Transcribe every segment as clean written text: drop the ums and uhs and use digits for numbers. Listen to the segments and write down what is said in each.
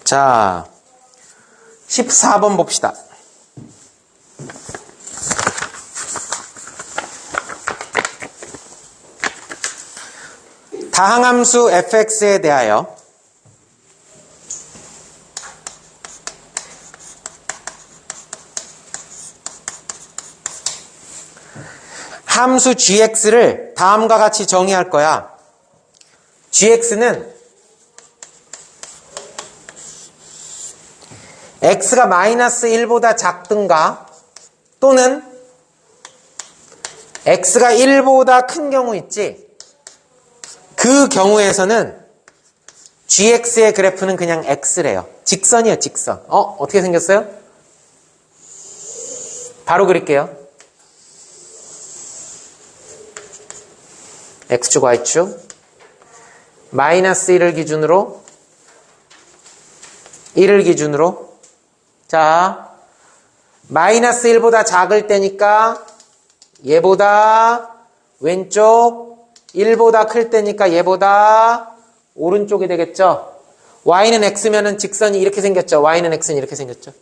자, 14번 봅시다. 다항함수 fx에 대하여 함수 gx를 다음과 같이 정의할 거야. gx는 x가 마이너스 1보다 작든가 또는 x가 1보다 큰 경우 있지. 그 경우에서는 gx의 그래프는 그냥 x래요. 직선이에요, 직선. 어떻게 생겼어요? 바로 그릴게요. x축, y축. 마이너스 1을 기준으로, 1을 기준으로. 자, 마이너스 1보다 작을 때니까 얘보다 왼쪽, 1보다 클 때니까 얘보다 오른쪽이 되겠죠. y는 x면은 직선이 이렇게 생겼죠. y는 x는 이렇게 생겼죠.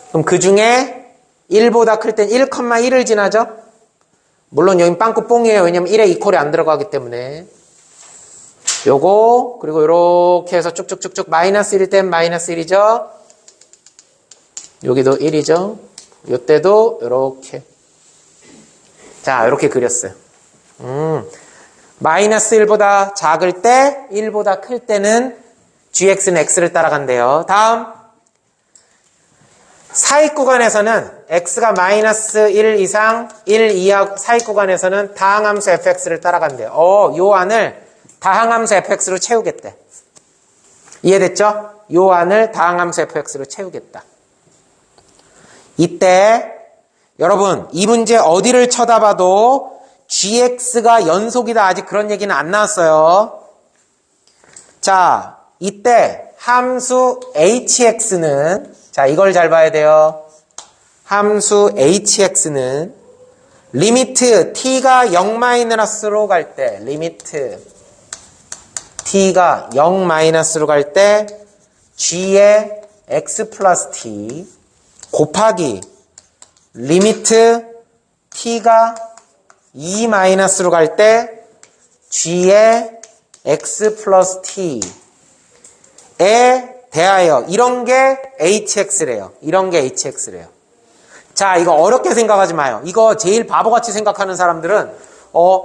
그럼 그 중에 1보다 클 땐 1,1을 지나죠. 물론 여긴 빵꾸 뽕이에요. 왜냐면 1에 이퀄이 안 들어가기 때문에. 요거 그리고 요렇게 해서 쭉쭉쭉쭉 마이너스 1일 땐 마이너스 1이죠. 여기도 1이죠. 요때도 요렇게. 자, 요렇게 그렸어요. 마이너스 1보다 작을 때, 1보다 클 때는 gx는 x를 따라간대요. 다음, 사익 구간에서는 x가 마이너스 1 이상, 1 이하 사익 구간에서는 다항함수 fx를 따라간대요. 요 안을 다항함수 fx로 채우겠대. 이해됐죠? 요 안을 다항함수 fx로 채우겠다. 이때 여러분 이 문제 어디를 쳐다봐도 gx가 연속이다. 아직 그런 얘기는 안 나왔어요. 자, 이때 함수 hx는, 자, 이걸 잘 봐야 돼요. 함수 hx는 리미트 t가 0-로 갈 때, 리미트 t가 0-로 갈 때 g의 x 플러스 t 곱하기 리미트 t가 2-로 갈 때 g의 x 플러스 t에 대하여 이런 게 hx래요. 이런 게 hx래요. 자, 이거 어렵게 생각하지 마요. 이거 제일 바보같이 생각하는 사람들은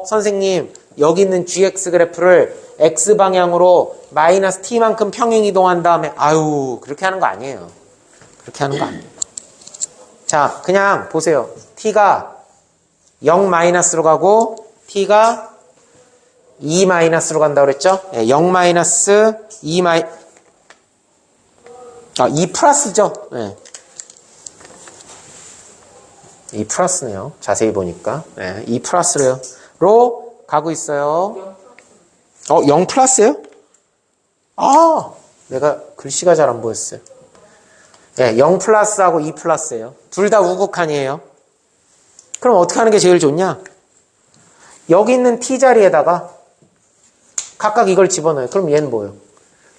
선생님 여기 있는 gx 그래프를 x 방향으로 마이너스 t만큼 평행 이동한 다음에 아유 그렇게 하는 거 아니에요. 그렇게 하는 거 아니에요. 자, 그냥 보세요. t가 0-로 가고 t가 2-로 간다고 그랬죠? 0-2 2 플러스죠? 네. 2 플러스네요. 자세히 보니까. 네, 2 플러스래요. 로 가고 있어요. 0 플러스예요? 내가 글씨가 잘 안 보였어요. 네, 0 플러스하고 2 플러스예요. 둘 다 우극한이에요. 그럼 어떻게 하는 게 제일 좋냐? 여기 있는 t 자리에다가 각각 이걸 집어넣어요. 그럼 얘는 뭐예요?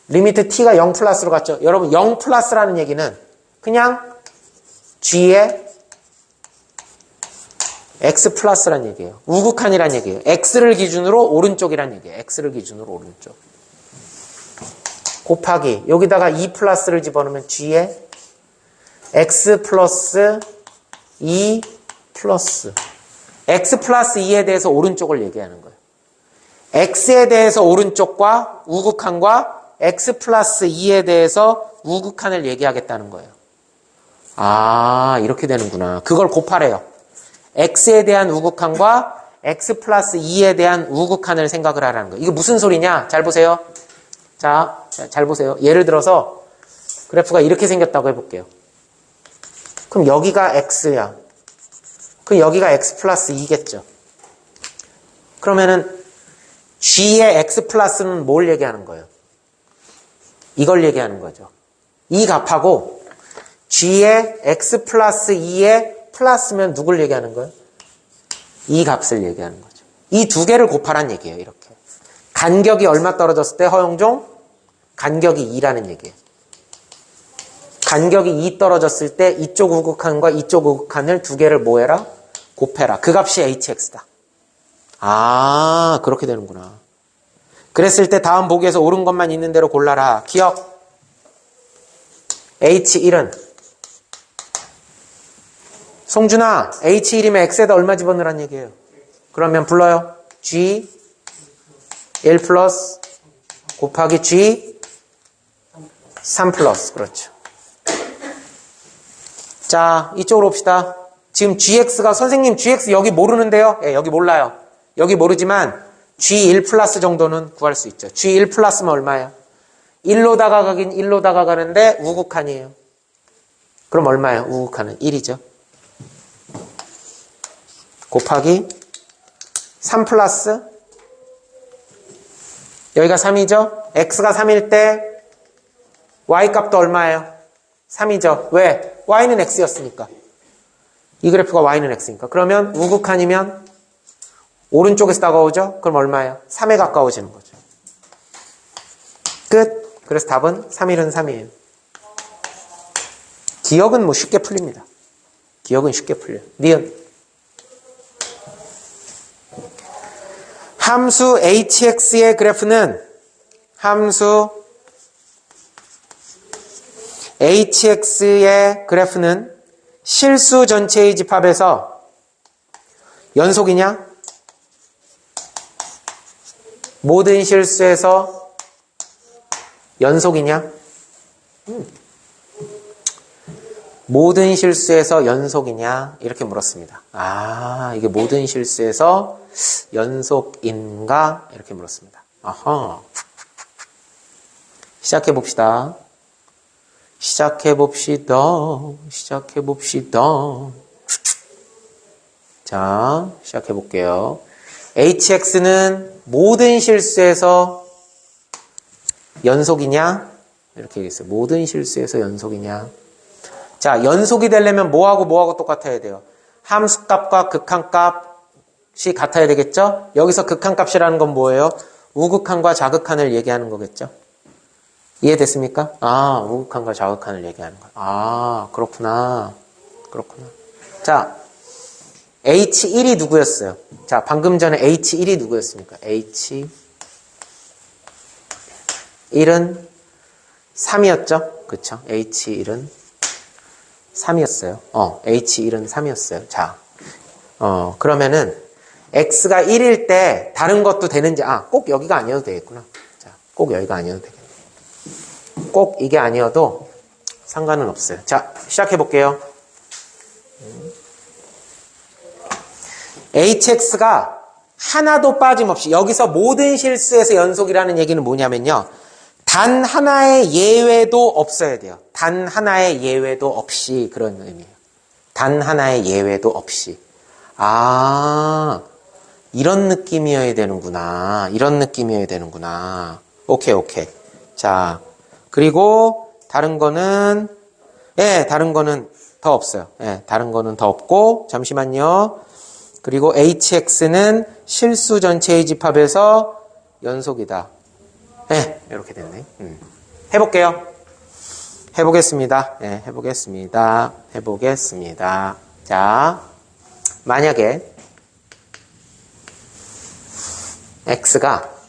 리미트 t가 0 플러스로 갔죠. 여러분 0 플러스라는 얘기는 그냥 g의 x 플러스란 얘기예요. 우극한이란 얘기예요. x를 기준으로 오른쪽이란 얘기예요. x를 기준으로 오른쪽. 곱하기 여기다가 2 플러스를 집어넣으면 g의 x 플러스 2 플러스 x 플러스 2에 대해서 오른쪽을 얘기하는 거예요. x에 대해서 오른쪽과 우극한과 x 플러스 2에 대해서 우극한을 얘기하겠다는 거예요. 이렇게 되는구나. 그걸 곱하래요. x에 대한 우극한과 x 플러스 2에 대한 우극한을 생각을 하라는 거예요. 이거 무슨 소리냐? 잘 보세요. 자, 잘 보세요. 예를 들어서 그래프가 이렇게 생겼다고 해볼게요. 그럼 여기가 x야. 그럼 여기가 x 플러스 2겠죠. 그러면은 g의 x 플러스는 뭘 얘기하는 거예요? 이걸 얘기하는 거죠. 이 값하고 g의 x 플러스 2의 플러스면 누굴 얘기하는 거예요? 이 값을 얘기하는 거죠. 이 두 개를 곱하란 얘기예요. 이렇게. 간격이 얼마 떨어졌을 때 허용종? 간격이 2라는 얘기예요. 간격이 2 떨어졌을 때 이쪽 우극한과 이쪽 우극한을 두 개를 뭐 해라? 곱해라. 그 값이 hx다. 아, 그렇게 되는구나. 그랬을 때 다음 보기에서 옳은 것만 있는 대로 골라라. 기억. h1은 송준아, h1이면 x에다 얼마 집어넣으란 얘기예요? 그러면 불러요. g 1 플러스 곱하기 g 3 플러스. 그렇죠. 자, 이쪽으로 봅시다. 지금 gx가 선생님 gx 여기 모르는데요? 예, 여기 몰라요. 여기 모르지만 g1 플러스 정도는 구할 수 있죠. g1 플러스면 얼마예요? 1로 다가가긴 1로 다가가는데 우극한이에요. 그럼 얼마예요? 우극한은 1이죠. 곱하기 3 플러스 여기가 3이죠. x가 3일 때 y값도 얼마예요? 3이죠. 왜? y는 x였으니까. 이 그래프가 y는 x니까. 그러면 우극한이면 오른쪽에서 다가오죠? 그럼 얼마예요? 3에 가까워지는 거죠. 끝. 그래서 답은 3일은 3이에요. 기억은 뭐 쉽게 풀립니다. 기억은 쉽게 풀려요. 니은. 함수 hx의 그래프는 함수 hx의 그래프는 실수 전체의 집합에서 연속이냐? 모든 실수에서 연속이냐? 모든 실수에서 연속이냐? 이렇게 물었습니다. 아, 이게 모든 실수에서 연속인가? 이렇게 물었습니다. 아하. 시작해 봅시다. 시작해봅시다. 자, 시작해볼게요. hx는 모든 실수에서 연속이냐? 이렇게 얘기했어요. 모든 실수에서 연속이냐? 자, 연속이 되려면 뭐하고 똑같아야 돼요? 함수값과 극한값이 같아야 되겠죠? 여기서 극한값이라는 건 뭐예요? 우극한과 자극한을 얘기하는 거겠죠? 이해됐습니까? 아, 우극한과 자극한을 얘기하는 거야. 아, 그렇구나. 자, H1이 누구였어요? 자, 방금 전에 H1이 누구였습니까? H1은 3이었죠? 그쵸? H1은 3이었어요. H1은 3이었어요. 자, 그러면은 X가 1일 때 다른 것도 되는지, 꼭 여기가 아니어도 되겠구나. 자, 꼭 여기가 아니어도 되겠네. 꼭 이게 아니어도 상관은 없어요. 자, 시작해 볼게요. hx가 하나도 빠짐없이 여기서 모든 실수에서 연속이라는 얘기는 뭐냐면요. 단 하나의 예외도 없어야 돼요. 단 하나의 예외도 없이 그런 의미예요. 단 하나의 예외도 없이. 아, 이런 느낌이어야 되는구나. 오케이. 자, 그리고 다른 거는 더 없어요. 다른 거는 더 없고 잠시만요. 그리고 hx는 실수 전체의 집합에서 연속이다. 이렇게 됐네. 해보겠습니다. 해보겠습니다. 자, 만약에 x가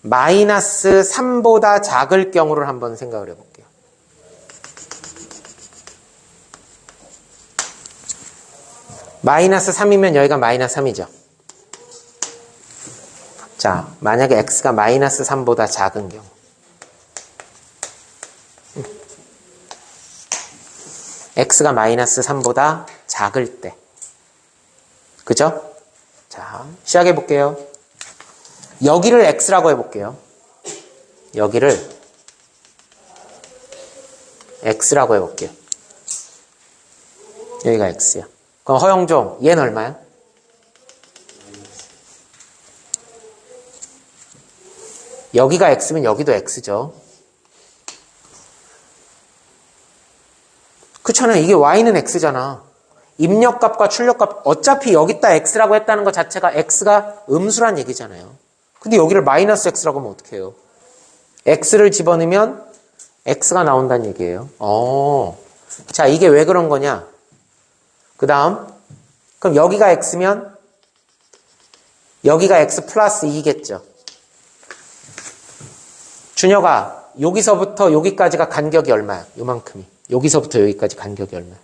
마이너스 3보다 작을 경우를 한번 생각을 해볼게요. 마이너스 3이면 여기가 마이너스 3이죠. 자, 만약에 x가 마이너스 3보다 작은 경우. x가 마이너스 3보다 작을 때. 그죠? 자, 시작해 볼게요. 여기를 x라고 해볼게요. 여기를 x라고 해볼게요. 여기가 x야. 그럼 허영종, 얘는 얼마야? 여기가 x면 여기도 x죠. 그렇잖아요. 이게 y는 x잖아. 입력값과 출력값, 어차피 여기다 x라고 했다는 것 자체가 x가 음수란 얘기잖아요. 근데 여기를 마이너스 x라고 하면 어떡해요? x를 집어넣으면 x가 나온다는 얘기예요. 자, 이게 왜 그런 거냐? 그 다음, 그럼 여기가 x면 여기가 x 플러스 2겠죠. 준혁아, 여기서부터 여기까지가 간격이 얼마야? 요만큼이. 여기서부터 여기까지 간격이 얼마야?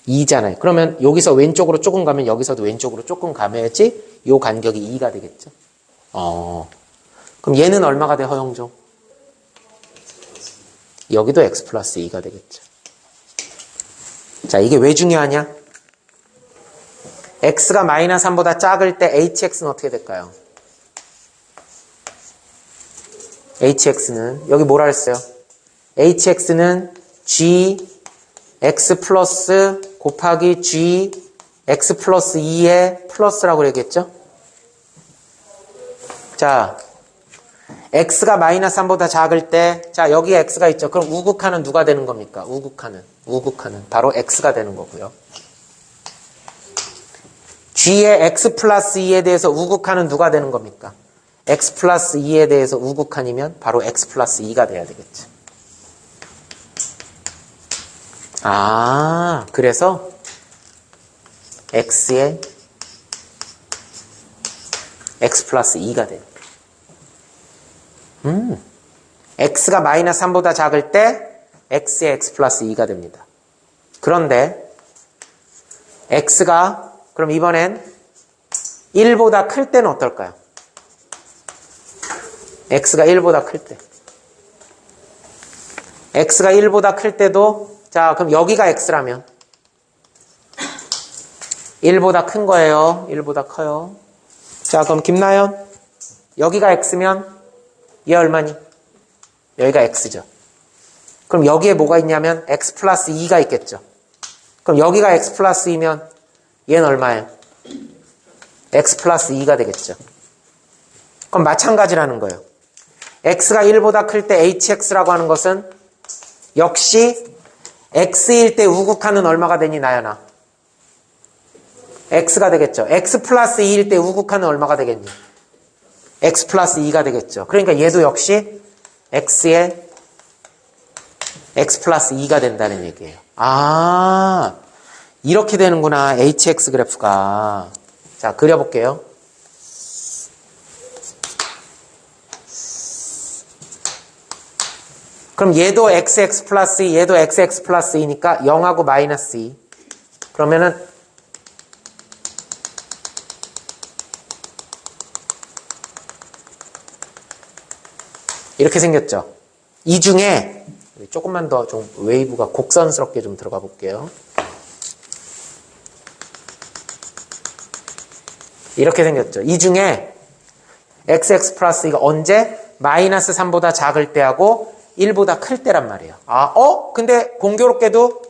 2잖아요. 그러면 여기서 왼쪽으로 조금 가면 여기서도 왼쪽으로 조금 가야지 요 간격이 2가 되겠죠. 그럼 얘는 얼마가 돼, 허영종? 여기도 x 플러스 2가 되겠죠. 자, 이게 왜 중요하냐? x가 마이너스 3보다 작을 때 hx는 어떻게 될까요? hx는 여기 뭐라 했어요? hx는 g x 플러스 곱하기 g x 플러스 2의 플러스라고 얘기했죠? 자, x가 마이너스 3보다 작을 때, 자, 여기에 x가 있죠. 그럼 우극하는 누가 되는 겁니까? 우극하는 바로 x가 되는 거고요. g의 x 플러스 2에 대해서 우극하는 누가 되는 겁니까? x 플러스 2에 대해서 우극한이면 바로 x 플러스 2가 돼야 되겠죠. 그래서 x에 x 플러스 2가 돼요. x가 마이너스 3보다 작을 때 x에 x 플러스 2가 됩니다. 그런데 x가 그럼 이번엔 1보다 클 때는 어떨까요? x가 1보다 클 때. x가 1보다 클 때도 자, 그럼 여기가 x라면 1보다 큰 거예요. 1보다 커요. 자, 그럼 김나연 여기가 x면 얘 얼마니? 여기가 x죠. 그럼 여기에 뭐가 있냐면 x 플러스 2가 있겠죠. 그럼 여기가 x 플러스 2면 얘는 얼마예요? x 플러스 2가 되겠죠. 그럼 마찬가지라는 거예요. x가 1보다 클 때 hx라고 하는 것은 역시 x일 때 우극하는 얼마가 되니 나연아? x가 되겠죠. x 플러스 2일 때 우극하는 얼마가 되겠니? x 플러스 2가 되겠죠. 그러니까 얘도 역시 x에 x 플러스 2가 된다는 얘기예요. 이렇게 되는구나. hx 그래프가. 자, 그려볼게요. 그럼 얘도 xx 플러스 2, 얘도 xx 플러스 2니까 0하고 마이너스 2. 그러면은 이렇게 생겼죠. 이 중에 조금만 더 좀 웨이브가 곡선스럽게 좀 들어가 볼게요. 이렇게 생겼죠. 이 중에 xx 플러스 이거 언제? 마이너스 3보다 작을 때 하고 1보다 클 때란 말이에요. 근데 공교롭게도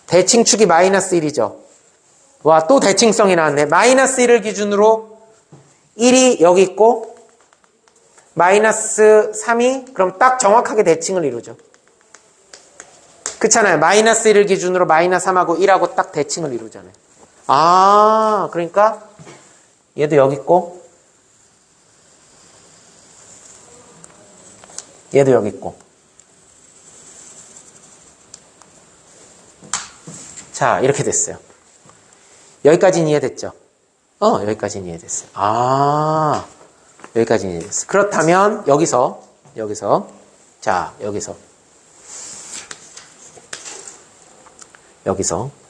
대칭축이 마이너스 1이죠. 와, 또 대칭성이 나왔네. 마이너스 1을 기준으로 1이 여기 있고 마이너스 3이 그럼 딱 정확하게 대칭을 이루죠. 그렇잖아요. 마이너스 1을 기준으로 마이너스 3하고 1하고 딱 대칭을 이루잖아요. 그러니까 얘도 여기 있고 얘도 여기 있고. 자, 이렇게 됐어요. 여기까지는 이해됐죠? 여기까지는 이해됐어요. 여기까지는 이해됐어요. 그렇다면 여기서 자, 여기서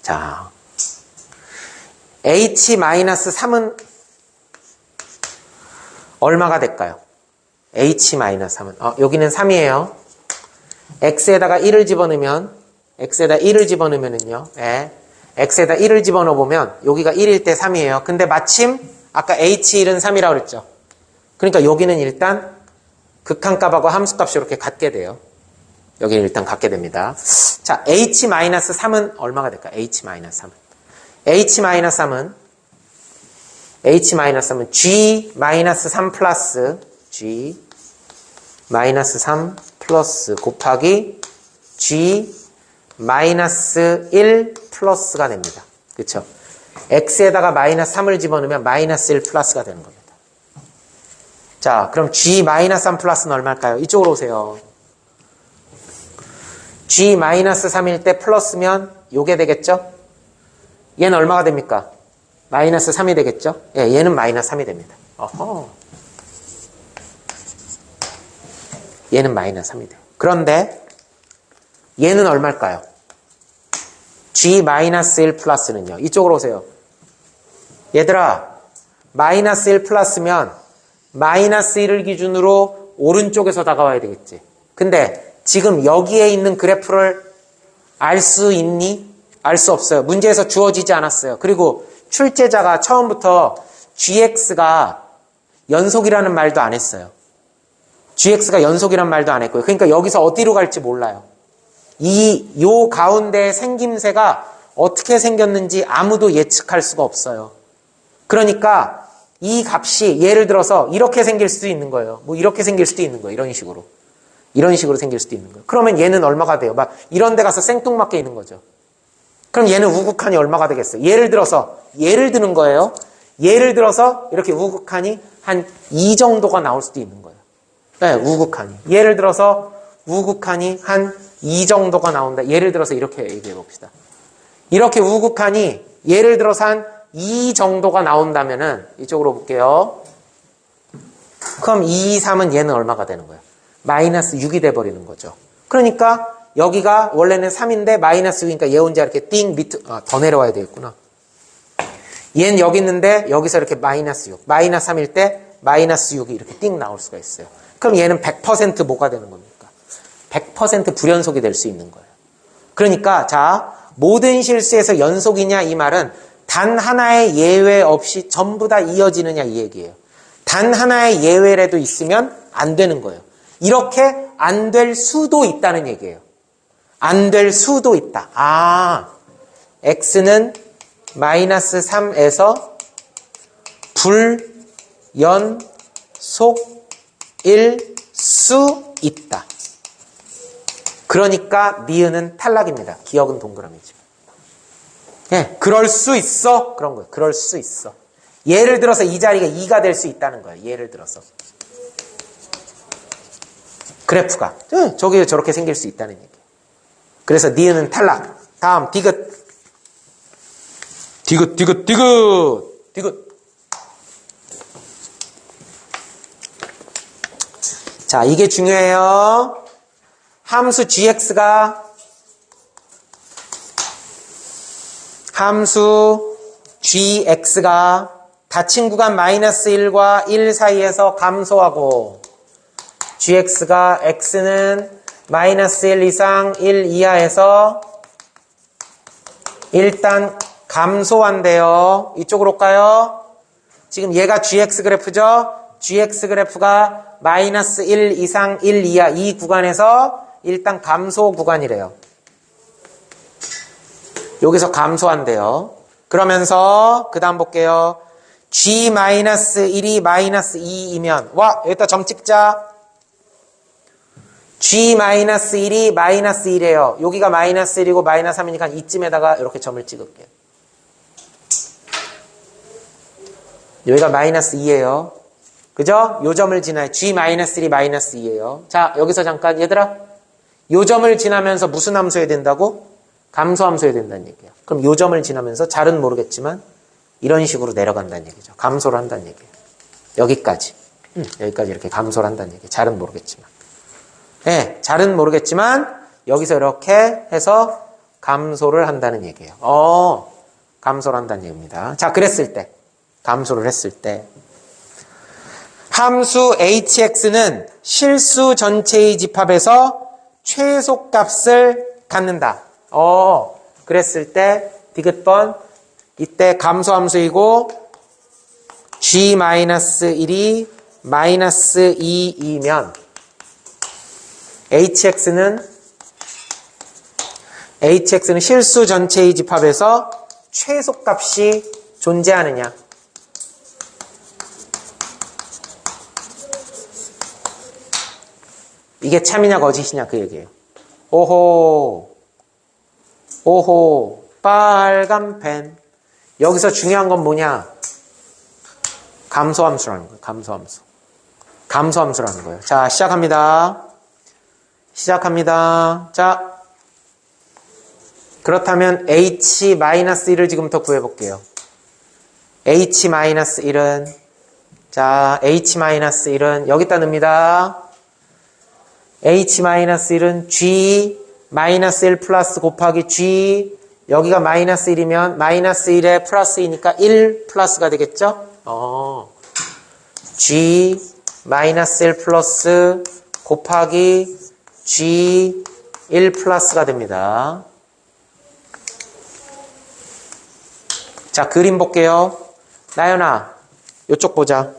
자, h-3은 얼마가 될까요? h-3은 여기는 3이에요. x에다가 1을 집어넣으면은요, x에다 1을 집어넣어보면 여기가 1일 때 3이에요. 근데 마침 아까 h1은 3이라고 그랬죠. 그러니까 여기는 일단 극한값하고 함수값이 이렇게 같게 돼요. 여기는 일단 같게 됩니다. 자, h-3은 얼마가 될까요? h-3은 g-3 플러스 g-3 플러스 곱하기 g-1 플러스가 됩니다. 그렇죠? x에다가 마이너스 3을 집어넣으면 마이너스 1 플러스가 되는 겁니다. 자, 그럼 G-3 플러스는 얼마일까요? 이쪽으로 오세요. G-3일 때 플러스면 요게 되겠죠? 얘는 얼마가 됩니까? 마이너스 3이 되겠죠? 예, 얘는 마이너스 3이 됩니다. 어허. 얘는 마이너스 3이 돼요. 그런데 얘는 얼마일까요? G-1 플러스는요. 이쪽으로 오세요. 얘들아, 마이너스 1 플러스면 마이너스 1을 기준으로 오른쪽에서 다가와야 되겠지. 근데 지금 여기에 있는 그래프를 알 수 있니? 알 수 없어요. 문제에서 주어지지 않았어요. 그리고 출제자가 처음부터 gx가 연속이라는 말도 안 했어요. gx가 연속이란 말도 안 했고요. 그러니까 여기서 어디로 갈지 몰라요. 요 가운데 생김새가 어떻게 생겼는지 아무도 예측할 수가 없어요. 그러니까 이 값이 예를 들어서 이렇게 생길 수도 있는 거예요. 뭐 이렇게 생길 수도 있는 거예요. 이런 식으로. 이런 식으로 생길 수도 있는 거예요. 그러면 얘는 얼마가 돼요? 막 이런 데 가서 생뚱맞게 있는 거죠. 그럼 얘는 우극한이 얼마가 되겠어요? 예를 드는 거예요. 예를 들어서 이렇게 우극한이 한 2 정도가 나올 수도 있는 거예요. 네, 우극한이. 예를 들어서 우극한이 한 2 정도가 나온다. 예를 들어서 이렇게 얘기해 봅시다. 이렇게 우극한이 예를 들어서 한 2 정도가 나온다면은 이쪽으로 볼게요. 그럼 2, 3은 얘는 얼마가 되는 거예요? 마이너스 6이 돼버리는 거죠. 그러니까 여기가 원래는 3인데 마이너스 6이니까 얘 혼자 이렇게 띵 밑으로 더 내려와야 되겠구나. 얘는 여기 있는데 여기서 이렇게 마이너스 6. 마이너스 3일 때 마이너스 6이 이렇게 띵 나올 수가 있어요. 그럼 얘는 100% 뭐가 되는 겁니까? 100% 불연속이 될 수 있는 거예요. 그러니까 자, 모든 실수에서 연속이냐 이 말은 단 하나의 예외 없이 전부 다 이어지느냐 이 얘기예요. 단 하나의 예외라도 있으면 안 되는 거예요. 이렇게 안 될 수도 있다는 얘기예요. 안 될 수도 있다. 아, x는 마이너스 3에서 불연속일 수 있다. 그러니까 니은은 탈락입니다. 기억은 동그라미지. 예, 그럴 수 있어. 그런 거예요. 그럴 수 있어. 예를 들어서 이 자리가 2가 될 수 있다는 거예요. 예를 들어서. 그래프가. 저게 저렇게 생길 수 있다는 얘기예요. 그래서 니은은 탈락. 다음, 디귿. 디귿. 자, 이게 중요해요. 함수 gx가 닫힌 구간 마이너스 1과 1 사이에서 감소하고 gx가 x는 마이너스 1 이상 1 이하에서 일단 감소한대요. 이쪽으로 올까요? 지금 얘가 gx 그래프죠? gx 그래프가 마이너스 1 이상 1 이하 이 구간에서 일단 감소 구간이래요. 여기서 감소한대요. 그러면서 그 다음 볼게요. g-1이 마이너스 2이면 와 여기다 점 찍자. g-1이 마이너스 1이에요. 여기가 마이너스 1이고 마이너스 3이니까 이쯤에다가 이렇게 점을 찍을게요. 여기가 마이너스 2예요. 그죠? 요 점을 지나요. g-1이 마이너스 2예요. 자, 여기서 잠깐 얘들아. 요 점을 지나면서 무슨 함수 해야 된다고? 감소함수 해야 된다는 얘기예요. 그럼 요 점을 지나면서 잘은 모르겠지만 이런 식으로 내려간다는 얘기죠. 감소를 한다는 얘기예요. 여기까지. 여기까지 이렇게 감소를 한다는 얘기예요. 잘은 모르겠지만. 네, 잘은 모르겠지만 여기서 이렇게 해서 감소를 한다는 얘기예요. 감소를 한다는 얘기입니다. 자, 그랬을 때. 감소를 했을 때. 함수 hx는 실수 전체의 집합에서 최소값을 갖는다. 그랬을 때 디귿번 이때 감소함수이고 g-1이 마이너스 2이면 hx는 실수 전체의 집합에서 최소값이 존재하느냐. 이게 참이냐 거짓이냐 그 얘기예요. 오호 빨간 펜. 여기서 중요한 건 뭐냐? 감소함수라는 거예요. 감소함수. 감소함수라는 거예요. 자, 시작합니다. 자, 그렇다면 h-1을 지금부터 구해볼게요. h-1은 자, h-1은 여기다 넣습니다. h-1은 g-1 플러스 곱하기 g 여기가 마이너스 1이면 마이너스 1에 플러스 2니까 1 플러스가 되겠죠? g 마이너스 1 플러스 곱하기 g 1 플러스가 됩니다. 자, 그림 볼게요. 나연아, 이쪽 보자.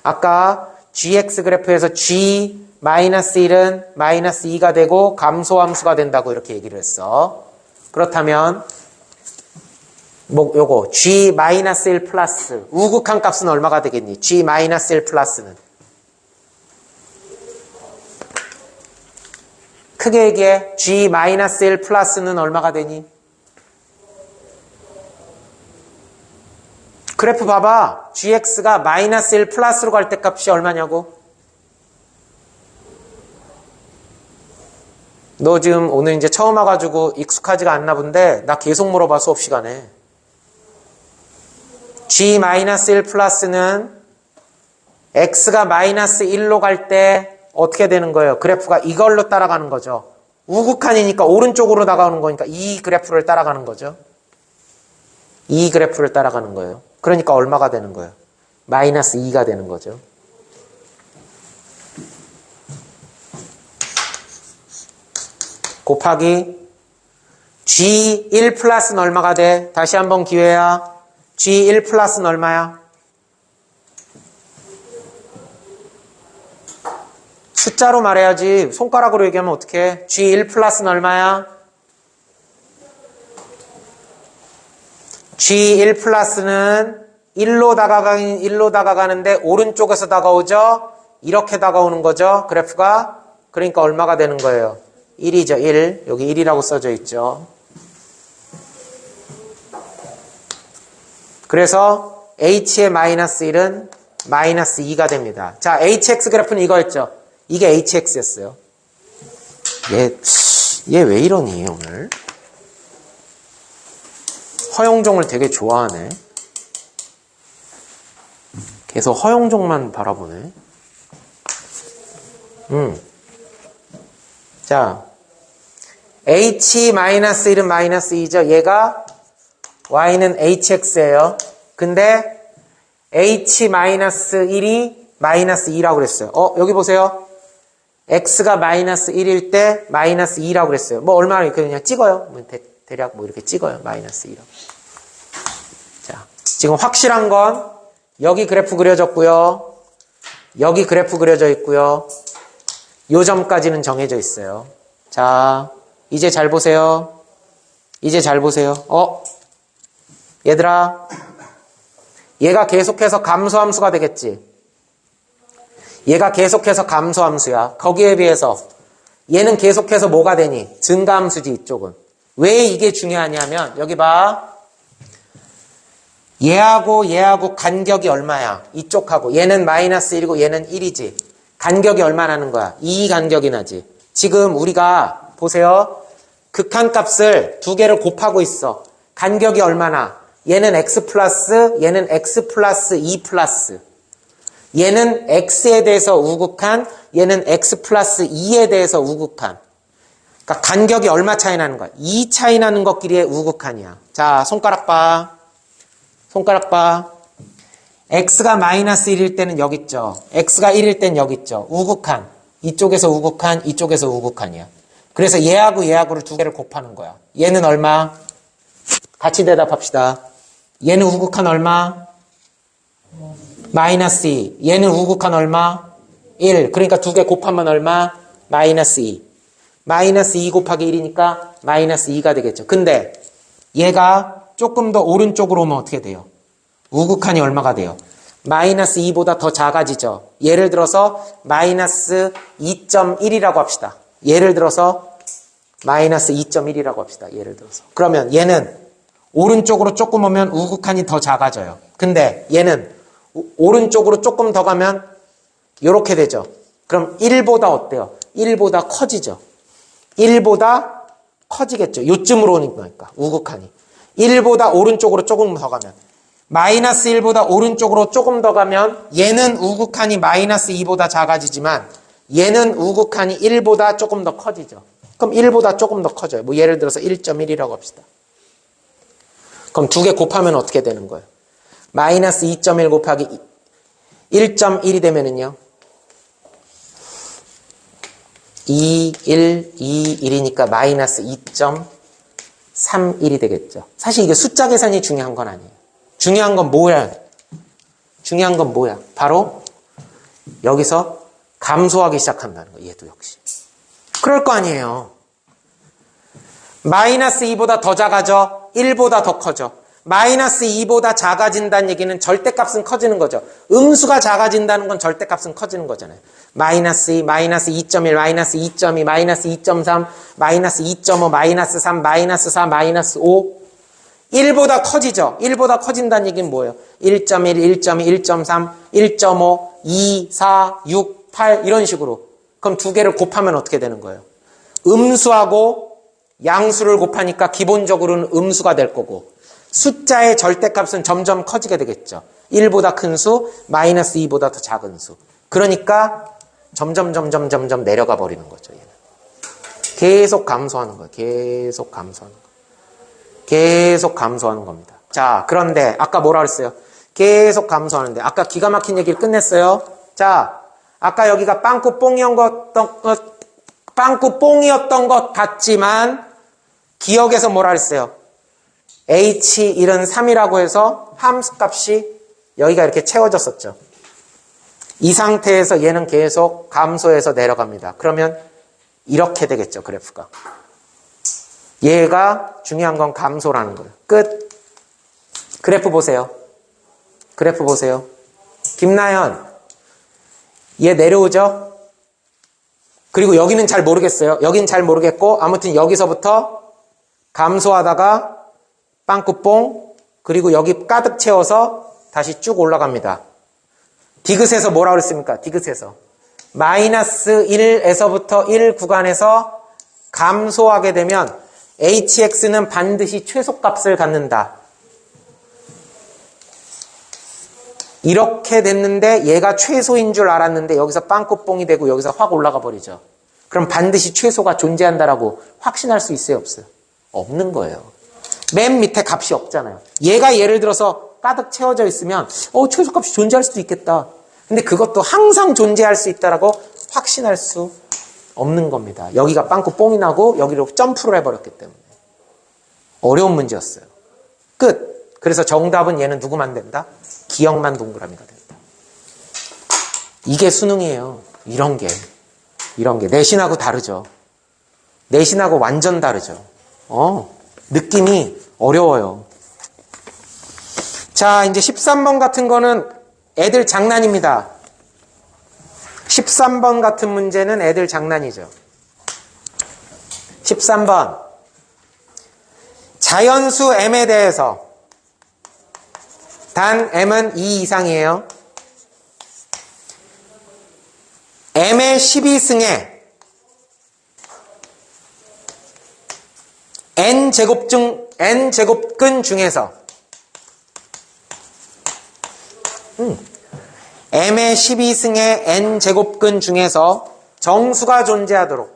아까 gx 그래프에서 g 마이너스 1은 마이너스 2가 되고 감소함수가 된다고 이렇게 얘기를 했어. 그렇다면 요거 g 마이너스 1 플러스 우극한 값은 얼마가 되겠니? g 마이너스 1 플러스는 크게 얘기해. g 마이너스 1 플러스는 얼마가 되니? 그래프 봐봐. gx가 마이너스 1 플러스로 갈 때 값이 얼마냐고? 너 지금 오늘 이제 처음 와가지고 익숙하지가 않나 본데 나 계속 물어봐 수업 시간에. g-1 플러스는 x가 마이너스 1로 갈 때 어떻게 되는 거예요? 그래프가 이걸로 따라가는 거죠. 우극한이니까 오른쪽으로 나가는 거니까 이 그래프를 따라가는 거죠. 이 그래프를 따라가는 거예요. 그러니까 얼마가 되는 거예요? 마이너스 2가 되는 거죠. 곱하기 G1 플러스는 얼마가 돼? 다시 한번 기회야. G1 플러스는 얼마야? 숫자로 말해야지. 손가락으로 얘기하면 어떡해? G1 플러스는 얼마야? G1 플러스는 1로 다가가는데 오른쪽에서 다가오죠? 이렇게 다가오는 거죠? 그래프가. 그러니까 얼마가 되는 거예요? 1이죠. 1. 여기 1이라고 써져 있죠. 그래서 h의 마이너스 1은 마이너스 2가 됩니다. 자, hx 그래프는 이거였죠. 이게 hx였어요. 얘 왜 이러니 오늘? 허용종을 되게 좋아하네. 계속 허용종만 바라보네. 자, h-1은 마이너스 2죠. 얘가 y는 hx예요. 근데 h-1이 마이너스 2라고 그랬어요. 여기 보세요. x가 마이너스 1일 때 마이너스 2라고 그랬어요. 뭐 얼마나 그냥 찍어요. 대략 뭐 이렇게 찍어요. 마이너스 2라고. 자, 지금 확실한 건 여기 그래프 그려졌고요. 여기 그래프 그려져 있고요. 요 점까지는 정해져 있어요. 자, 이제 잘 보세요. 이제 잘 보세요. 얘들아, 얘가 계속해서 감소함수가 되겠지. 얘가 계속해서 감소함수야. 거기에 비해서 얘는 계속해서 뭐가 되니? 증가함수지, 이쪽은. 왜 이게 중요하냐면 여기 봐. 얘하고 간격이 얼마야? 이쪽하고. 얘는 마이너스 1이고 얘는 1이지. 간격이 얼마 나는 거야? 2 간격이 나지. 지금 우리가 보세요. 극한값을 두 개를 곱하고 있어. 간격이 얼마나? 얘는 x 플러스, 얘는 x 플러스 2 플러스. 얘는 x에 대해서 우극한, 얘는 x 플러스 2에 대해서 우극한. 그러니까 간격이 얼마 차이 나는 거야? 2 차이 나는 것끼리의 우극한이야. 자, 손가락 봐. 손가락 봐. x가 마이너스 1일 때는 여기 있죠. x가 1일 때는 여기 있죠. 우극한. 이쪽에서 우극한, 이쪽에서 우극한이야. 그래서 얘하고를 두 개를 곱하는 거야. 얘는 얼마? 같이 대답합시다. 얘는 우극한 얼마? 마이너스 2. 얘는 우극한 얼마? 1. 그러니까 두 개 곱하면 얼마? 마이너스 2. 마이너스 2 곱하기 1이니까 마이너스 2가 되겠죠. 근데 얘가 조금 더 오른쪽으로 오면 어떻게 돼요? 우극한이 얼마가 돼요? 마이너스 2보다 더 작아지죠. 예를 들어서 마이너스 2.1이라고 합시다. 예를 들어서 마이너스 2.1이라고 합시다. 예를 들어서. 그러면 얘는 오른쪽으로 조금 오면 우극한이 더 작아져요. 근데 얘는 오른쪽으로 조금 더 가면 요렇게 되죠. 그럼 1보다 어때요? 1보다 커지죠. 1보다 커지겠죠. 요쯤으로 오니까 우극한이. 1보다 오른쪽으로 조금 더 가면 마이너스 1보다 오른쪽으로 조금 더 가면 얘는 우극한이 마이너스 2보다 작아지지만 얘는 우극한이 1보다 조금 더 커지죠. 그럼 1보다 조금 더 커져요. 뭐 예를 들어서 1.1이라고 합시다. 그럼 두 개 곱하면 어떻게 되는 거예요? 마이너스 2.1 곱하기 1.1이 되면은요. 2, 1, 2, 1이니까 마이너스 2.31이 되겠죠. 사실 이게 숫자 계산이 중요한 건 아니에요. 중요한 건 뭐야? 중요한 건 뭐야? 바로 여기서 감소하기 시작한다는 거예요. 얘도 역시. 그럴 거 아니에요. 마이너스 2보다 더 작아져? 1보다 더 커져? 마이너스 2보다 작아진다는 얘기는 절대값은 커지는 거죠. 음수가 작아진다는 건 절대값은 커지는 거잖아요. 마이너스 2, 마이너스 2.1, 마이너스 2.2, 마이너스 2.3, 마이너스 2.5, 마이너스 3, 마이너스 4, 마이너스 5. 1보다 커지죠. 1보다 커진다는 얘기는 뭐예요? 1.1, 1.2, 1.3, 1.5, 2, 4, 6, 8 이런 식으로. 그럼 두 개를 곱하면 어떻게 되는 거예요? 음수하고 양수를 곱하니까 기본적으로는 음수가 될 거고 숫자의 절대값은 점점 커지게 되겠죠. 1보다 큰 수, 마이너스 2보다 더 작은 수. 그러니까 점점 내려가 버리는 거죠. 얘는. 계속 감소하는 거예요. 계속 감소하는 거예요. 계속 감소하는 겁니다. 자, 그런데 아까 뭐라 그랬어요? 계속 감소하는데 아까 기가 막힌 얘기를 끝냈어요. 자, 아까 여기가 빵꾸뽕이었던 것 같지만 기억에서 뭐라 그랬어요? H1은 3이라고 해서 함수값이 여기가 이렇게 채워졌었죠. 이 상태에서 얘는 계속 감소해서 내려갑니다. 그러면 이렇게 되겠죠, 그래프가. 얘가 중요한 건 감소라는 거예요. 끝. 그래프 보세요. 그래프 보세요. 김나연, 얘 내려오죠? 그리고 여기는 잘 모르겠어요. 여긴 잘 모르겠고 아무튼 여기서부터 감소하다가 빵꾸뽕, 그리고 여기 가득 채워서 다시 쭉 올라갑니다. 디귿에서 뭐라고 그랬습니까? 디귿에서 마이너스 1에서부터 1 구간에서 감소하게 되면 hx는 반드시 최소값을 갖는다. 이렇게 됐는데 얘가 최소인 줄 알았는데 여기서 빵꾸뽕이 되고 여기서 확 올라가 버리죠. 그럼 반드시 최소가 존재한다라고 확신할 수 있어요? 없어요? 없는 거예요. 맨 밑에 값이 없잖아요. 얘가 예를 들어서 가득 채워져 있으면 최소값이 존재할 수도 있겠다. 근데 그것도 항상 존재할 수 있다라고 확신할 수 없는 겁니다. 여기가 빵꾸뽕이 나고 여기로 점프를 해버렸기 때문에. 어려운 문제였어요. 끝. 그래서 정답은 얘는 누구만 된다? 기억만 동그라미가 된다. 이게 수능이에요. 이런 게. 내신하고 다르죠. 내신하고 완전 다르죠. 느낌이 어려워요. 자, 이제 13번 같은 거는 애들 장난입니다. 13번 같은 문제는 애들 장난이죠. 13번. 자연수 m에 대해서 단 m은 2 이상이에요. m의 12승에 n제곱근 중에서 m의 12승의 n제곱근 중에서 정수가 존재하도록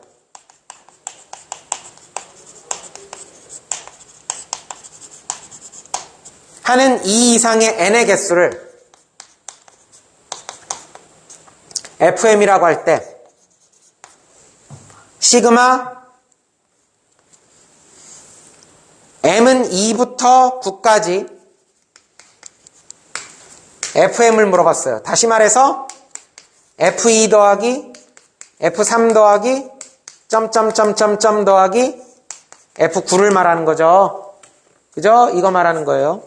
하는 2 이상의 n의 개수를 fm이라고 할 때 시그마 m은 2부터 9까지 fm을 물어봤어요. 다시 말해서 f2 더하기 f3 더하기 점점점점점 더하기 f9를 말하는 거죠. 그죠? 이거 말하는 거예요.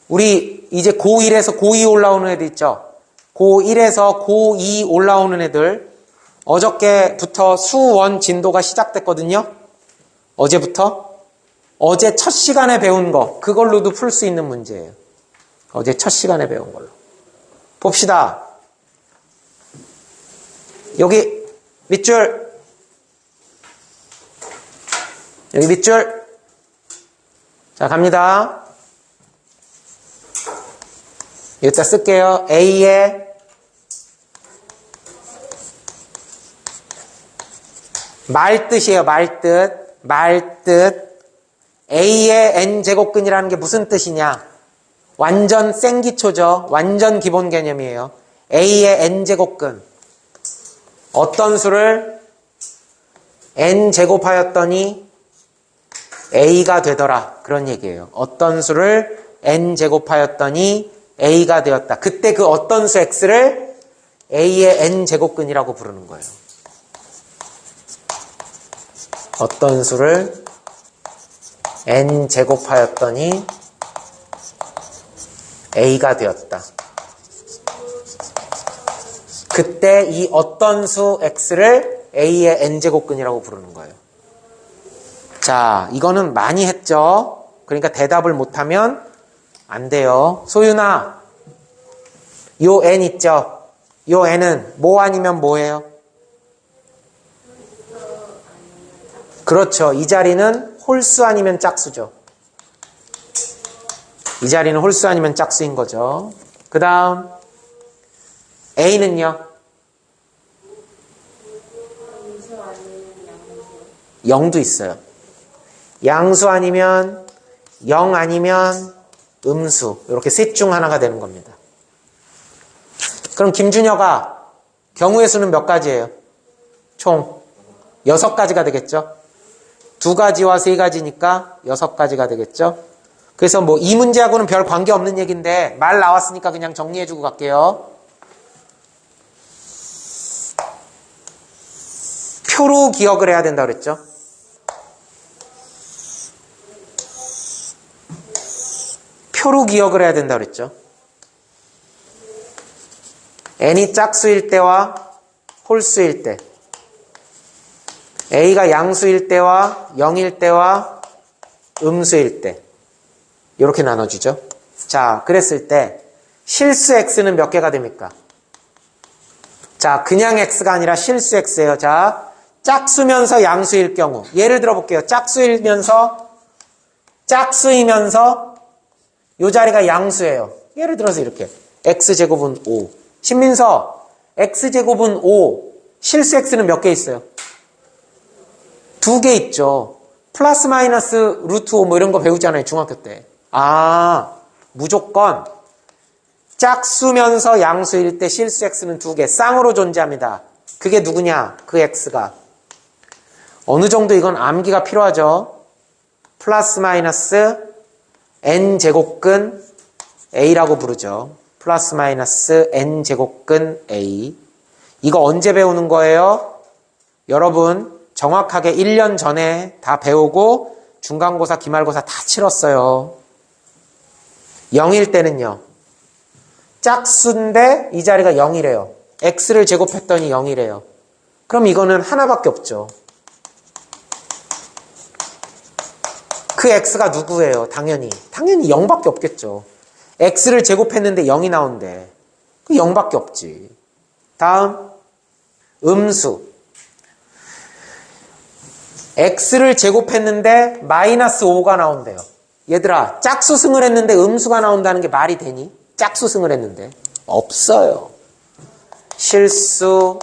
우리 이제 고1에서 고2 올라오는 애들 있죠? 고1에서 고2 올라오는 애들 어저께부터 수원 진도가 시작됐거든요. 어제부터 어제 첫 시간에 배운 거 그걸로도 풀 수 있는 문제예요. 어제 첫 시간에 배운 걸로 봅시다. 여기 밑줄, 여기 밑줄. 자, 갑니다. 여기다 쓸게요. A의 말뜻이에요. 말뜻. A의 n제곱근이라는 게 무슨 뜻이냐? 완전 생기초죠. 완전 기본 개념이에요. A의 n제곱근. 어떤 수를 n제곱하였더니 A가 되더라. 그런 얘기예요. 어떤 수를 n제곱하였더니 A가 되었다. 그때 그 어떤 수 X를 A의 n제곱근이라고 부르는 거예요. 어떤 수를 n제곱하였더니 A가 되었다. 그때 이 어떤 수 X를 A의 n제곱근이라고 부르는 거예요. 자, 이거는 많이 했죠. 그러니까 대답을 못하면 안 돼요. 소윤아, 요 n 있죠? 요 n은 뭐 아니면 뭐예요? 그렇죠. 이 자리는 홀수 아니면 짝수죠. 이 자리는 홀수 아니면 짝수인 거죠. 그 다음 A는요? 0도 있어요. 양수 아니면 0 아니면 음수. 이렇게 셋 중 하나가 되는 겁니다. 그럼 김준혁아, 경우의 수는 몇 가지예요? 총 6가지가 되겠죠? 2가지와 3가지니까 6가지가 되겠죠? 그래서 뭐 이 문제하고는 별 관계없는 얘기인데 말 나왔으니까 그냥 정리해주고 갈게요. 표로 기억을 해야 된다고 그랬죠? 표로 기억을 해야 된다고 그랬죠? n이 짝수일 때와 홀수일 때, a가 양수일 때와 0일 때와 음수일 때, 이렇게 나눠지죠. 자, 그랬을 때 실수 x는 몇 개가 됩니까? 자, 그냥 x가 아니라 실수 x예요. 자, 짝수면서 양수일 경우, 예를 들어 볼게요. 짝수이면서 이 자리가 양수예요. 예를 들어서 이렇게 x제곱은 5. 신민서, x제곱은 5. 실수 x는 몇 개 있어요? 2개 있죠. 플러스 마이너스 루트 5 뭐 이런 거 배우잖아요. 중학교 때. 아, 무조건 짝수면서 양수일 때 실수 x는 2개. 쌍으로 존재합니다. 그게 누구냐? 그 x가. 어느 정도 이건 암기가 필요하죠. 플러스 마이너스 n제곱근 a라고 부르죠. 플러스 마이너스 n제곱근 a. 이거 언제 배우는 거예요? 여러분 정확하게 1년 전에 다 배우고 중간고사, 기말고사 다 치렀어요. 0일 때는요. 짝수인데 이 자리가 0이래요. x를 제곱했더니 0이래요. 그럼 이거는 하나밖에 없죠. 그 x가 누구예요? 당연히 0밖에 없겠죠. x를 제곱했는데 0이 나온대. 그 0밖에 없지. 다음 음수. x를 제곱했는데 마이너스 5가 나온대요. 얘들아, 짝수승을 했는데 음수가 나온다는 게 말이 되니? 짝수승을 했는데 없어요. 실수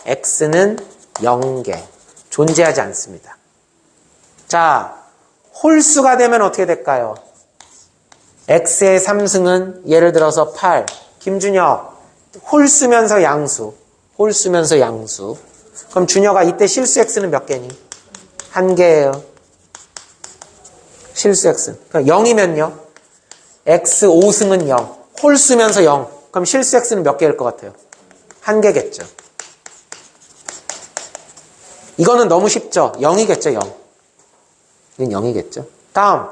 x는 0개. 존재하지 않습니다. 자, 홀수가 되면 어떻게 될까요? x의 3승은 예를 들어서 8. 김준혁, 홀수면서 양수. 그럼 준혁아, 이때 실수 x는 몇 개니? 1개예요. 실수 x는. 그럼 0이면요? x 5승은 0. 홀수면서 0. 그럼 실수 x는 몇 개일 것 같아요? 1개겠죠. 이거는 너무 쉽죠? 0이겠죠, 0. 이건 0이겠죠. 다음,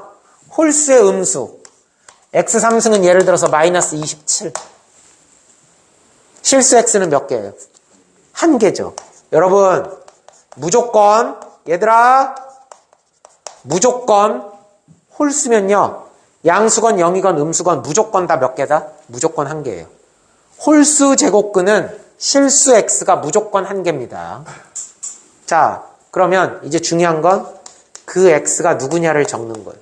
홀수의 음수. x 3승은 예를 들어서 마이너스 27. 실수 x는 몇 개예요? 1개죠. 여러분, 무조건, 얘들아, 무조건 홀수면요. 양수건 0이건 음수건 무조건 다 몇 개다? 무조건 1개예요. 홀수 제곱근은 실수 x가 무조건 한 개입니다. 자, 그러면 이제 중요한 건 그 x가 누구냐를 적는 거예요.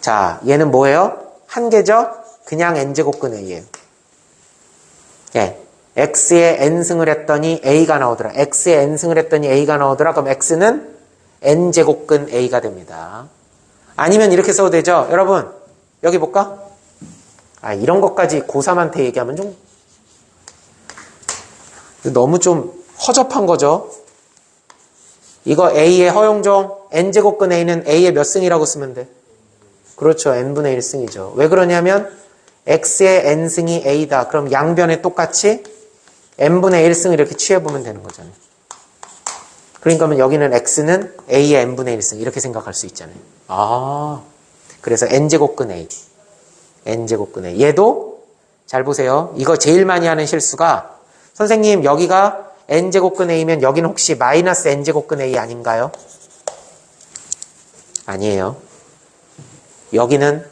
자, 얘는 뭐예요? 한 개죠? 그냥 n제곱근 a예요. 예. x에 n승을 했더니 a가 나오더라. x에 n승을 했더니 a가 나오더라. 그럼 x는 n제곱근 a가 됩니다. 아니면 이렇게 써도 되죠? 여러분, 여기 볼까? 이런 것까지 고3한테 얘기하면 좀 너무 좀 허접한 거죠. 이거 a의 허용종, n제곱근 a는 a의 몇 승이라고 쓰면 돼? 그렇죠. n분의 1승이죠. 왜 그러냐면 x의 n승이 a다. 그럼 양변에 똑같이 n분의 1승을 이렇게 취해보면 되는 거잖아요. 그러니까 여기는 x는 a의 n분의 1승 이렇게 생각할 수 있잖아요. 그래서 n제곱근 a. n제곱근 a. 얘도 잘 보세요. 이거 제일 많이 하는 실수가 선생님 여기가 n제곱근 a면 여기는 혹시 마이너스 n제곱근 a 아닌가요? 아니에요. 여기는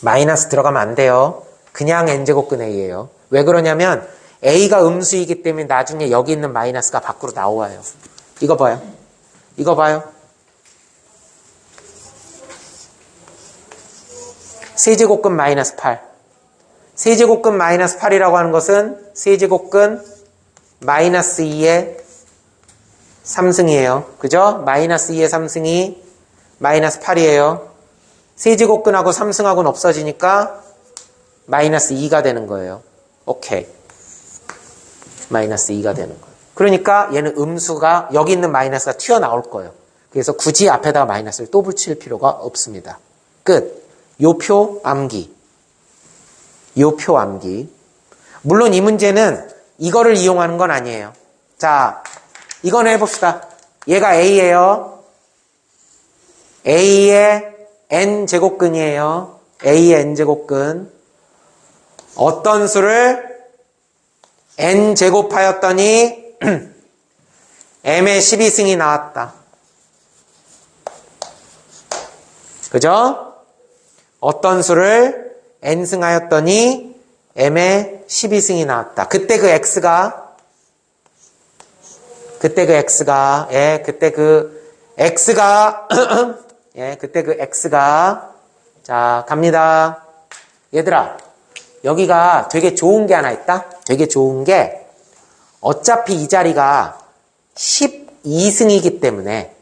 마이너스 들어가면 안 돼요. 그냥 n제곱근 a예요. 왜 그러냐면 a가 음수이기 때문에 나중에 여기 있는 마이너스가 밖으로 나와요. 이거 봐요. 이거 봐요. 세제곱근 마이너스 8. 세제곱근 마이너스 8이라고 하는 것은 세제곱근 마이너스 2의 3승이에요. 그죠? 마이너스 2의 3승이 마이너스 8이에요. 세제곱근하고 3승하고는 없어지니까 마이너스 2가 되는 거예요. 오케이. 마이너스 2가 되는 거예요. 그러니까 얘는 음수가 여기 있는 마이너스가 튀어나올 거예요. 그래서 굳이 앞에다가 마이너스를 또 붙일 필요가 없습니다. 끝. 요표 암기. 요표 암기. 물론 이 문제는 이거를 이용하는 건 아니에요. 자, 이거는 해봅시다. 얘가 a예요. a의 n제곱근이에요. a의 n제곱근. 어떤 수를 n제곱하였더니 m의 12승이 나왔다. 그죠? 어떤 수를 n승하였더니 m의 12승이 나왔다. 그때 그 x가 그때 그 x가 자, 갑니다. 얘들아, 여기가 되게 좋은 게 하나 있다? 되게 좋은 게 어차피 이 자리가 12승이기 때문에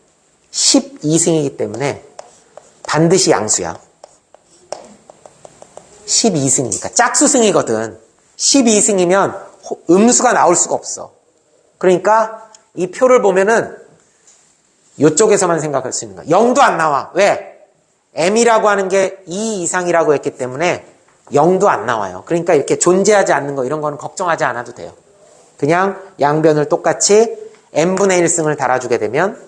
반드시 양수야. 12승이니까 짝수승이거든. 12승이면 음수가 나올 수가 없어. 그러니까 이 표를 보면은 이쪽에서만 생각할 수 있는 거야. 0도 안 나와. 왜? m이라고 하는 게 2 이상이라고 했기 때문에 0도 안 나와요. 그러니까 이렇게 존재하지 않는 거 이런 거는 걱정하지 않아도 돼요. 그냥 양변을 똑같이 n분의 1승을 달아주게 되면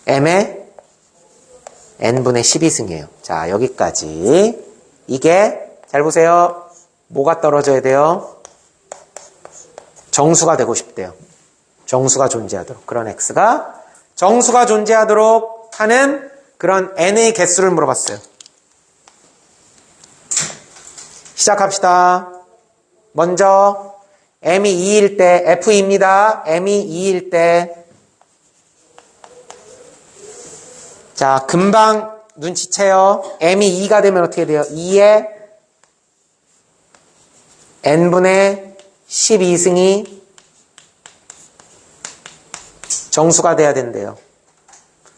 m의 n분의 12승이에요. 자, 여기까지. 이게 잘 보세요. 뭐가 떨어져야 돼요? 정수가 되고 싶대요. 정수가 존재하도록. 그런 x가 정수가 존재하도록 하는 그런 n의 개수를 물어봤어요. 시작합시다. 먼저 m이 2일 때 f입니다. m이 2일 때 자, 금방 눈치채요. m이 2가 되면 어떻게 돼요? 2에 n분의 12승이 정수가 돼야 된대요.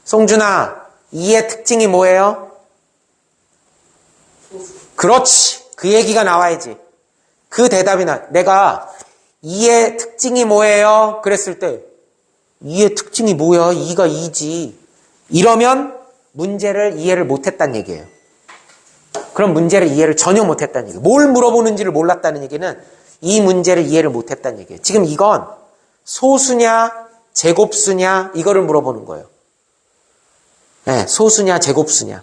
송준아, 2의 특징이 뭐예요? 그렇지. 그 얘기가 나와야지. 그 대답이 내가 2의 특징이 뭐예요? 그랬을 때 2의 특징이 뭐야? 2가 2지. 이러면 문제를 이해를 못했다는 얘기예요. 그럼 문제를 이해를 전혀 못했다는 얘기예요. 뭘 물어보는지를 몰랐다는 얘기는 이 문제를 이해를 못했다는 얘기예요. 지금 이건 소수냐 제곱수냐 이거를 물어보는 거예요. 네, 소수냐 제곱수냐.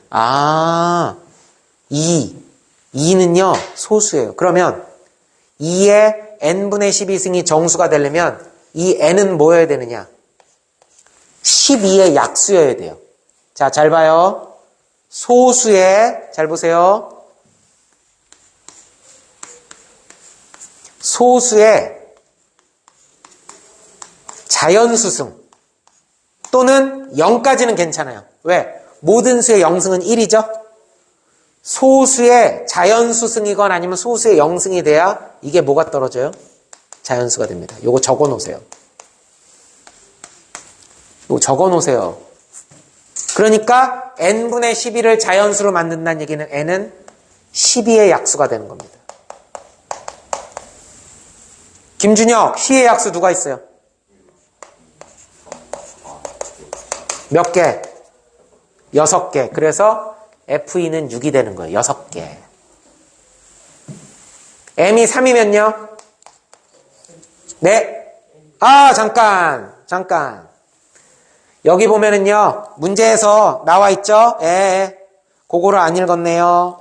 2는요 소수예요. 그러면 2의 n분의 12승이 정수가 되려면 이 n은 뭐여야 되느냐? 12의 약수여야 돼요. 자, 잘 봐요. 소수의, 잘 보세요. 소수의 자연수승 또는 0까지는 괜찮아요. 왜? 모든 수의 영승은 1이죠? 소수의 자연수승이건 아니면 소수의 영승이 돼야 이게 뭐가 떨어져요? 자연수가 됩니다. 요거 적어 놓으세요. 요거 적어 놓으세요. 그러니까 n분의 12를 자연수로 만든다는 얘기는 n은 12의 약수가 되는 겁니다. 김준혁, 12의 약수 누가 있어요? 몇 개? 6개. 그래서 F2는 6이 되는 거예요. 6개. M이 3이면요? 네. 잠깐. 여기 보면은요, 문제에서 나와 있죠? 그거를 안 읽었네요.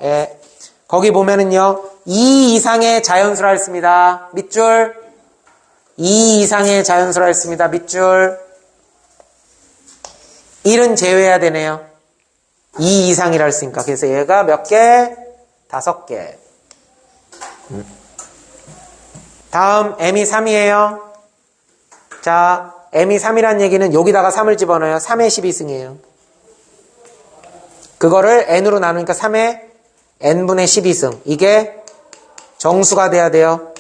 거기 보면은요, 2 이상의 자연수라 했습니다. 밑줄. 2 이상의 자연수라 했습니다. 밑줄. 1은 제외해야 되네요. 2 이상이라 했으니까. 그래서 얘가 몇 개? 5개. 다음 m이 3이에요. 자, m이 3이란 얘기는 여기다가 3을 집어넣어요. 3의 12승이에요. 그거를 n으로 나누니까 3의 n분의 12승. 이게 정수가 돼야 돼요.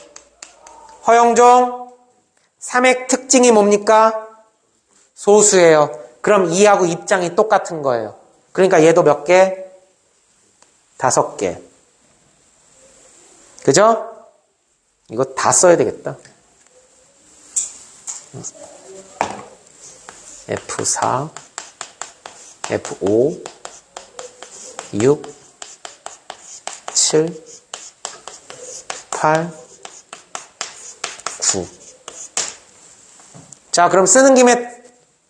허영종, 3의 특징이 뭡니까? 소수예요. 그럼 2하고 입장이 똑같은 거예요. 그러니까 얘도 몇 개? 5개. 그죠? 이거 다 써야 되겠다. F4, F5, 6, 7, 8, 9. 자, 그럼 쓰는 김에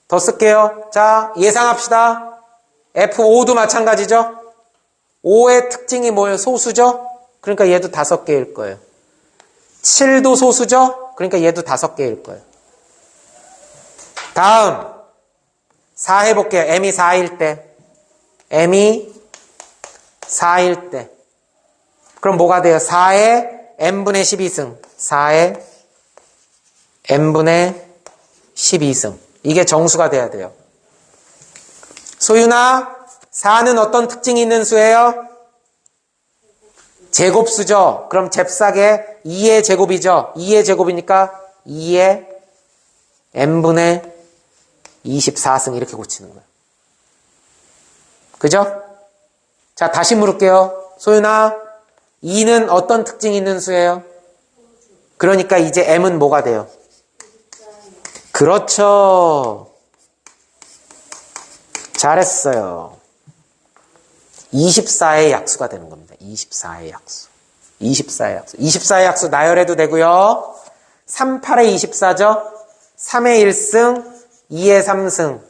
더 쓸게요. 자, 예상합시다. F5도 마찬가지죠? 5의 특징이 뭐예요? 소수죠? 그러니까 얘도 5개일 거예요. 7도 소수죠? 그러니까 얘도 5개일 거예요. 다음 4 해볼게요. m이 4일 때. m이 4일 때. 그럼 뭐가 돼요? 4의 n분의 12승. 4의 n분의 12승. 이게 정수가 돼야 돼요. 소윤아, 4는 어떤 특징이 있는 수예요? 제곱수죠. 그럼 잽싸게 2의 제곱이죠. 2의 제곱이니까 2의 n분의 24승 이렇게 고치는 거예요. 그죠? 자, 다시 물을게요. 소윤아, 2는 어떤 특징이 있는 수예요? 그러니까 이제 m은 뭐가 돼요? 그렇죠. 잘했어요. 24의 약수가 되는 겁니다. 24의 약수. 24의 약수. 24의 약수 나열해도 되고요. 3, 8의 24죠? 3의 1승, 2의 3승.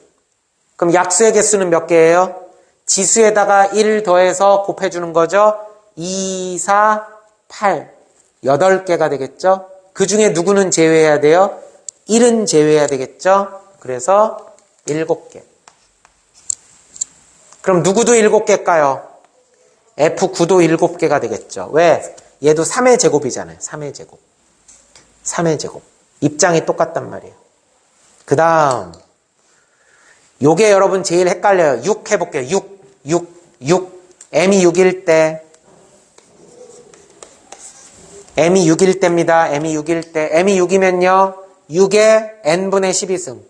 그럼 약수의 개수는 몇 개예요? 지수에다가 1 더해서 곱해주는 거죠? 2, 4, 8. 8개가 되겠죠? 그 중에 누구는 제외해야 돼요? 1은 제외해야 되겠죠? 그래서 7개. 그럼 누구도 7개일까요? F9도 7개가 되겠죠. 왜? 얘도 3의 제곱이잖아요. 3의 제곱. 3의 제곱. 입장이 똑같단 말이에요. 그 다음 요게 여러분 제일 헷갈려요. 6 해볼게요. 6. m이 6일 때 m이 6일 때입니다. m이 6일 때 m이 6이면요. 6의 n분의 12승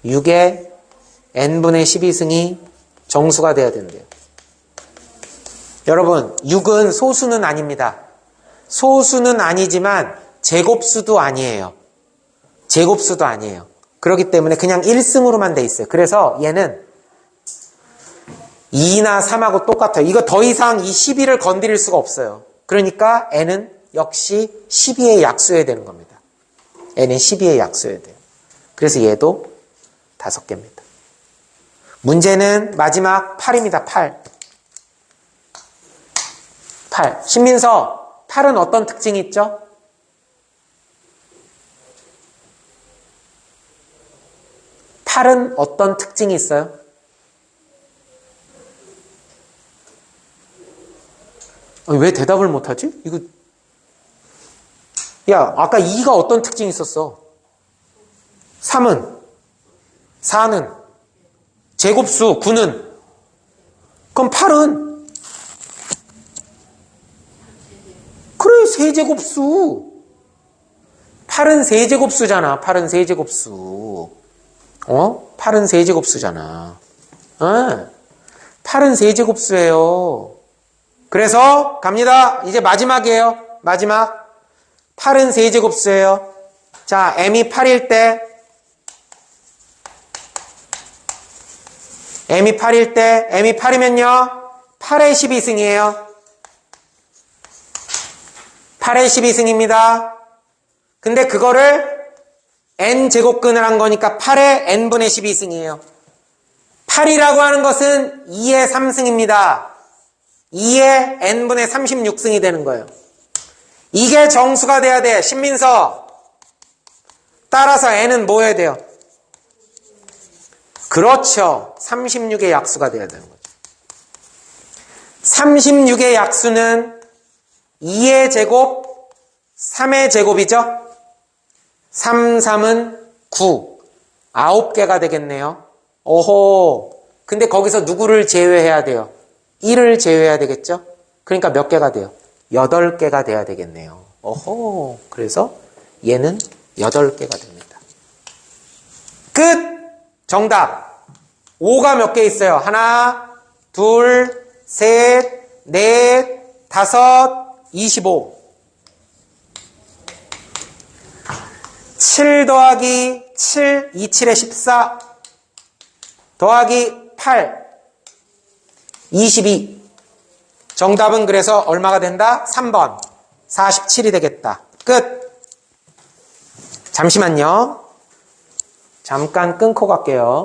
6의 n분의 12승이 정수가 돼야 된대요. 여러분 6은 소수는 아닙니다. 소수는 아니지만 제곱수도 아니에요. 제곱수도 아니에요. 그렇기 때문에 그냥 1승으로만 돼 있어요. 그래서 얘는 2나 3하고 똑같아요. 이거 더 이상 이 12를 건드릴 수가 없어요. 그러니까 n은 역시 12의 약수여야 되는 겁니다. n은 12의 약수여야 돼요. 그래서 얘도 5개입니다. 문제는 마지막 8입니다. 8. 신민서, 8은 어떤 특징이 있죠? 팔은 어떤 특징이 있어요? 왜 대답을 못하지? 이거 야, 아까 2가 어떤 특징이 있었어? 3은? 4는? 제곱수, 9는? 그럼 8은? 그래, 세제곱수. 8은 세제곱수잖아. 8은 세제곱수. 8은 세제곱수잖아. 8은 세제곱수예요. 그래서 갑니다. 이제 마지막이에요. 마지막. 8은 세제곱수예요. 자, m이 8일 때 m이 8이면요. 8의 12승이에요. 8의 12승입니다. 근데 그거를 n제곱근을 한 거니까 8의 n분의 12승이에요. 8이라고 하는 것은 2의 3승입니다. 2의 n분의 36승이 되는 거예요. 이게 정수가 돼야 돼. 신민서. 따라서 n은 뭐 해야 돼요? 그렇죠. 36의 약수가 돼야 되는 거죠. 36의 약수는 2의 제곱, 3의 제곱이죠. 3, 3은 9. 9개가 되겠네요. 오호. 근데 거기서 누구를 제외해야 돼요? 1을 제외해야 되겠죠? 그러니까 몇 개가 돼요? 8개가 돼야 되겠네요. 오호. 그래서 얘는 8개가 됩니다. 끝! 정답. 5가 몇 개 있어요? 하나, 둘, 셋, 넷, 다섯, 25. 7 더하기 7, 2, 7에 14 더하기 8, 22. 정답은 그래서 얼마가 된다? 3번. 47이 되겠다. 끝. 잠시만요. 잠깐 끊고 갈게요.